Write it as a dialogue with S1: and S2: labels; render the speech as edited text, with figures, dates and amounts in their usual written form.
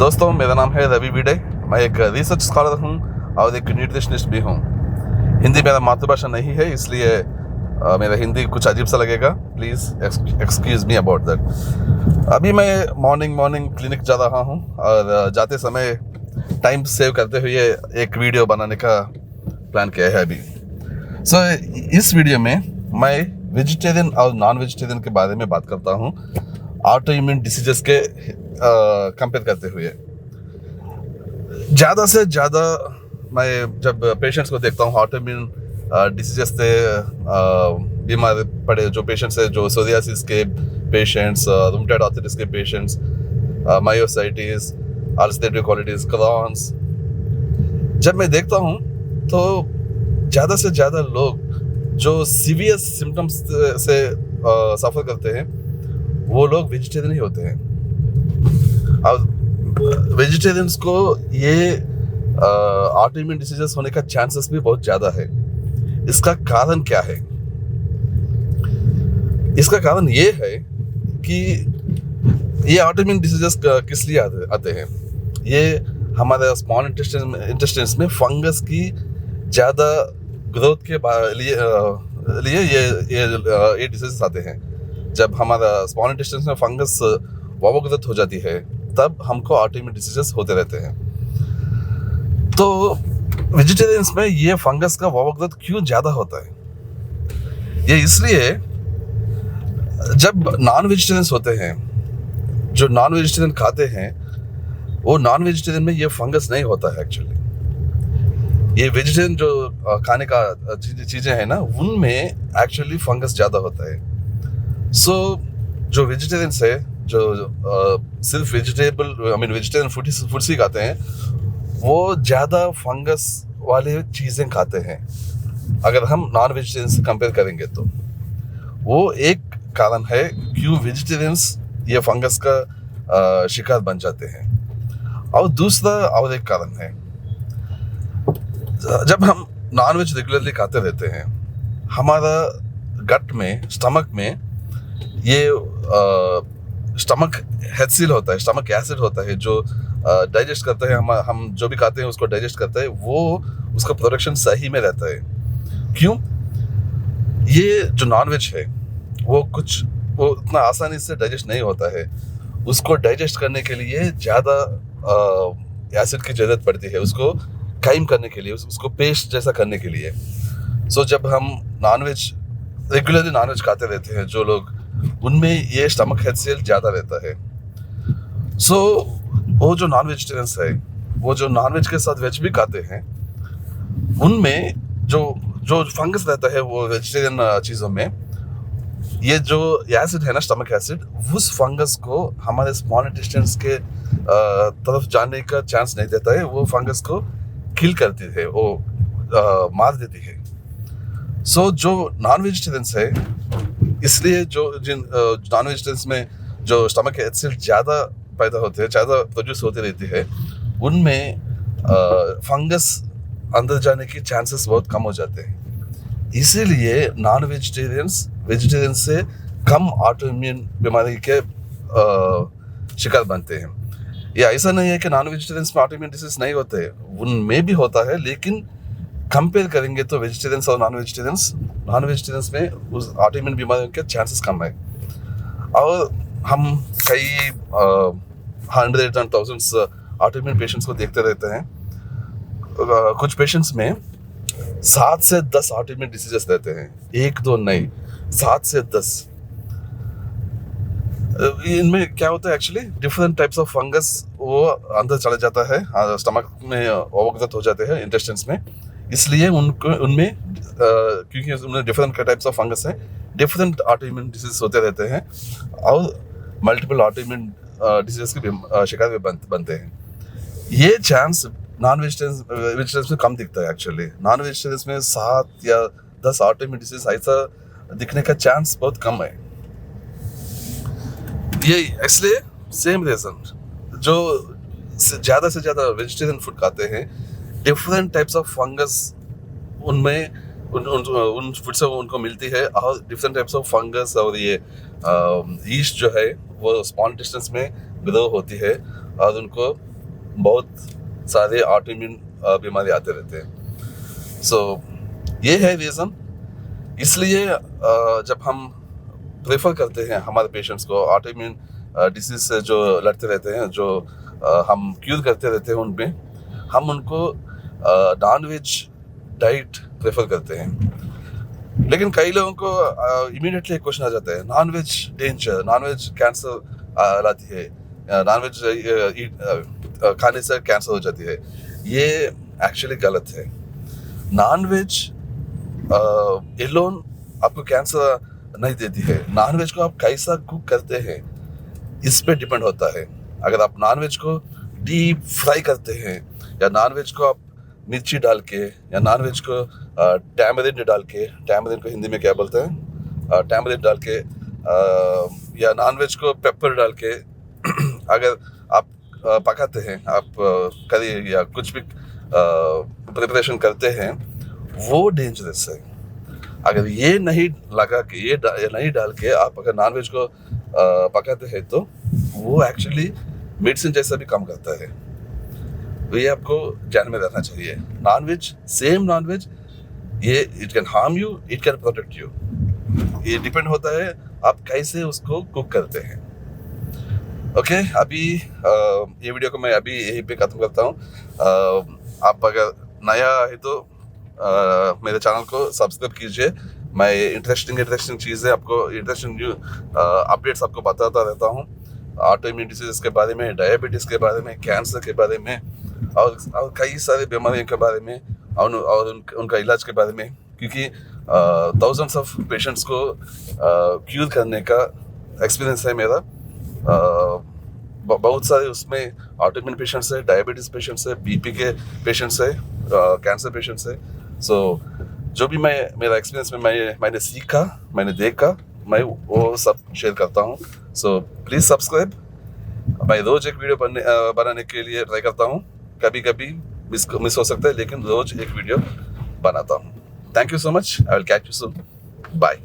S1: दोस्तों, मेरा नाम है रवि भिड़े। मैं एक रिसर्च स्कॉलर हूँ और एक न्यूट्रिशनिस्ट भी हूँ। हिंदी मेरा मातृभाषा नहीं है, इसलिए मेरा हिंदी कुछ अजीब सा लगेगा। Please excuse me about that. अभी मैं मॉर्निंग क्लिनिक जा रहा हूँ और जाते समय टाइम सेव करते हुए एक वीडियो बनाने का प्लान किया है अभी। इस वीडियो में मैं वेजिटेरियन और नॉन वेजिटेरियन के बारे में बात करता हूँ, ऑटो इम्यून डिसीजेस के कंपेयर करते हुए। ज़्यादा से ज़्यादा मैं जब पेशेंट्स को देखता हूँ ऑटो इम्यून डिसीजेस से बीमार पड़े जो पेशेंट्स हैं, जो सोरियासिस के पेशेंट्स, रूमेटॉइड आर्थराइटिस के patients, myositis, ulcerative colitis, Crohn's, जब मैं देखता हूँ तो ज़्यादा से ज़्यादा लोग जो सीवियर सिम्टम्स से सफ़र करते हैं वो लोग वेजिटेरियन ही होते हैं। और वेजिटेरियंस को ये ऑटो इम्यून डिसीजेस होने का चांसेस भी बहुत ज़्यादा है। इसका कारण क्या है? इसका कारण ये है कि ये ऑटो इम्यून डिसीजेस किस लिए आते हैं। ये हमारे स्मॉल इंटेस्टाइन्स में फंगस की ज़्यादा ग्रोथ के लिए ये डिसीजेस आते हैं। जब हमारा स्मॉल इंटेस्टाइन्स में फंगस ओवरग्रोथ हो जाती है तब हमको ऑटो इम्यून डिसीजेस होते रहते हैं। तो वेजिटेरियंस में ये फंगस का ओवरग्रोथ क्यों ज़्यादा होता है? ये इसलिए जब नॉन वेजिटेरियंस होते हैं, जो नॉन वेजिटेरियन खाते हैं, वो नॉन वेजिटेरियन में ये फंगस नहीं होता है एक्चुअली। ये वेजिटेरियन जो खाने का चीज़ें हैं ना, उनमें एक्चुअली फंगस ज़्यादा होता है। जो वेजिटेरियंस है, जो सिर्फ वेजिटेरियन फूड्स ही खाते हैं, वो ज़्यादा फंगस वाले चीज़ें खाते हैं। अगर हम नॉन वेजिटेरियन से कंपेयर करेंगे तो वो एक कारण है क्यों वेजिटेरियंस ये फंगस का शिकार बन जाते हैं। और दूसरा और एक कारण है, जब हम नॉन वेज रेगुलरली खाते रहते हैं, हमारा गट में, स्टमक में ये स्टमक एसिड होता है, स्टमक एसिड होता है जो डाइजेस्ट करता है। हम जो भी खाते हैं उसको डाइजेस्ट करता है, वो उसका प्रोडक्शन सही में रहता है। क्यों? ये जो नॉन वेज है वो उतना आसानी से डाइजेस्ट नहीं होता है। उसको डाइजेस्ट करने के लिए ज़्यादा एसिड की ज़रूरत पड़ती है, उसको कायम करने के लिए, उसको पेस्ट जैसा करने के लिए। जब हम रेगुलरली नॉन वेज खाते रहते हैं जो लोग, उनमें ये स्टमक एसिड ज़्यादा रहता है। वो जो नॉन वेजिटेरियंस है, वो जो नॉन वेज के साथ वेज भी खाते हैं, उनमें जो फंगस रहता है वो वेजिटेरियन चीज़ों में, ये जो एसिड है ना, स्टमक एसिड, उस फंगस को हमारे स्मॉल इंटेस्टाइन्स के तरफ जाने का चांस नहीं देता है। वो फंगस को किल करती है, वो मार देती है। जो नॉन वेजिटेरियंस है, इसलिए जिन नॉन वेजिटेरियंस में जो स्टमक एसिड ज़्यादा पैदा होते हैं, ज़्यादा प्रोड्यूस होती रहती है, उनमें फंगस अंदर जाने की चांसेस बहुत कम हो जाते हैं। इसीलिए नॉन वेजिटेरियन से कम ऑटो इम्यून बीमारी के शिकार बनते हैं। ये ऐसा नहीं है कि नॉन वेजिटेरियंस में ऑटो इम्यून डिसीज नहीं होते, उनमें भी होता है, लेकिन कंपेयर करेंगे तो वेजिटेरियंस और नॉन वेजिटेरियंस में उस ऑटो इम्यून बीमारियों के चांसेस कम है। और हम कई hundreds and thousands auto immune patients को देखते रहते हैं। कुछ पेशेंट्स में 7 से 10 ऑटो इम्यून डिसीजेस रहते हैं, 1-2 नहीं, 7 से 10। इनमें क्या होता है actually, different types of fungus वो अंदर चला जाता है, स्टमक में ओवरग्रोथ हो जाते हैं इंटेस्टाइन्स में। इसलिए उनमें क्योंकि उनमें डिफरेंट टाइप्स ऑफ फंगस है, डिफरेंट ऑटो इम्यून डिसीज होते रहते हैं और मल्टीपल ऑटो इम्यून डिसीज के शिकार भी बनते हैं। ये चांस नॉन वेजिटेरियंस में कम दिखता है एक्चुअली। नॉन वेजिटेरियंस में 7 या 10 ऑटो इम्यून डिसीज ऐसा दिखने का चांस बहुत कम है। ये इसलिए सेम रीजन, जो ज़्यादा से ज़्यादा वेजिटेरियन फूड खाते हैं, डिफरेंट टाइप्स ऑफ फंगस उनमें उन फूड से उनको मिलती है, और डिफरेंट टाइप्स ऑफ फंगस और ये ईस्ट जो है वो स्मॉल इंटेस्टाइन्स में ग्रो होती है और उनको बहुत सारे ऑटोइम्यून बीमारी आते रहते हैं। सो ये है रीज़न। इसलिए जब हम प्रेफर करते हैं हमारे पेशेंट्स को ऑटोइम्यून डिसीज से जो लड़ते रहते हैं, जो हम क्यूर करते रहते हैं, उनमें हम उनको नॉन वेज डाइट प्रेफर करते हैं। लेकिन कई लोगों को इमीडिएटली क्वेश्चन आ जाता है, non veg danger, non veg cancer लाती है, नॉन वेज खाने से कैंसर हो जाती है। ये एक्चुअली गलत है। नॉन वेज एलोन आपको कैंसर नहीं देती है। नॉन वेज को आप कैसा कुक करते हैं इस पे डिपेंड होता है। अगर आप नॉन वेज को डीप फ्राई करते हैं, या नॉन वेज को आप मिर्ची डाल के, या नॉन वेज को टैमरिंड डाल के, टैमरिंड को हिंदी में क्या बोलते हैं, टैमरिंड डाल के, या नॉन वेज को पेपर डाल के अगर आप पकाते हैं, आप करी या कुछ भी प्रिपरेशन करते हैं, वो डेंजरस है। अगर ये नहीं लगा के, ये नहीं डाल के आप अगर नॉन वेज को पकाते हैं, तो वो एक्चुअली मेडिसिन जैसा भी काम करता है। तो ये आपको ध्यान में रखना चाहिए। Non veg, same non veg, ये it can harm you, it can protect you. ये डिपेंड होता है आप कैसे उसको कुक करते हैं। ओके, अभी ये वीडियो को मैं अभी यहीं पे खत्म करता हूँ। आप अगर नया है तो मेरे चैनल को सब्सक्राइब कीजिए। मैं इंटरेस्टिंग चीज़ें आपको, इंटरेस्टिंग न्यू अपडेट्स आपको बताता रहता हूँ। ऑटोइम्यून डिसीज के बारे में, डायबिटीज़ के बारे में, कैंसर के बारे में, और कई सारे बीमारियों के बारे में, और उनका इलाज के बारे में। क्योंकि थाउजेंड्स ऑफ पेशेंट्स को क्यूर करने का एक्सपीरियंस है मेरा। बहुत सारे उसमें ऑटोइम्यून पेशेंट्स है, डायबिटीज़ पेशेंट्स है, बीपी के पेशेंट्स है, कैंसर पेशेंट्स है। सो जो भी मेरा एक्सपीरियंस में मैंने सीखा, मैंने देखा, मैं वो सब शेयर करता हूँ। So please subscribe. मैं रोज़ एक वीडियो बनाने के लिए ट्राई करता हूँ। कभी कभी मिस हो सकता है, लेकिन रोज़ एक वीडियो बनाता हूँ। Thank you so much. I will catch you soon. Bye.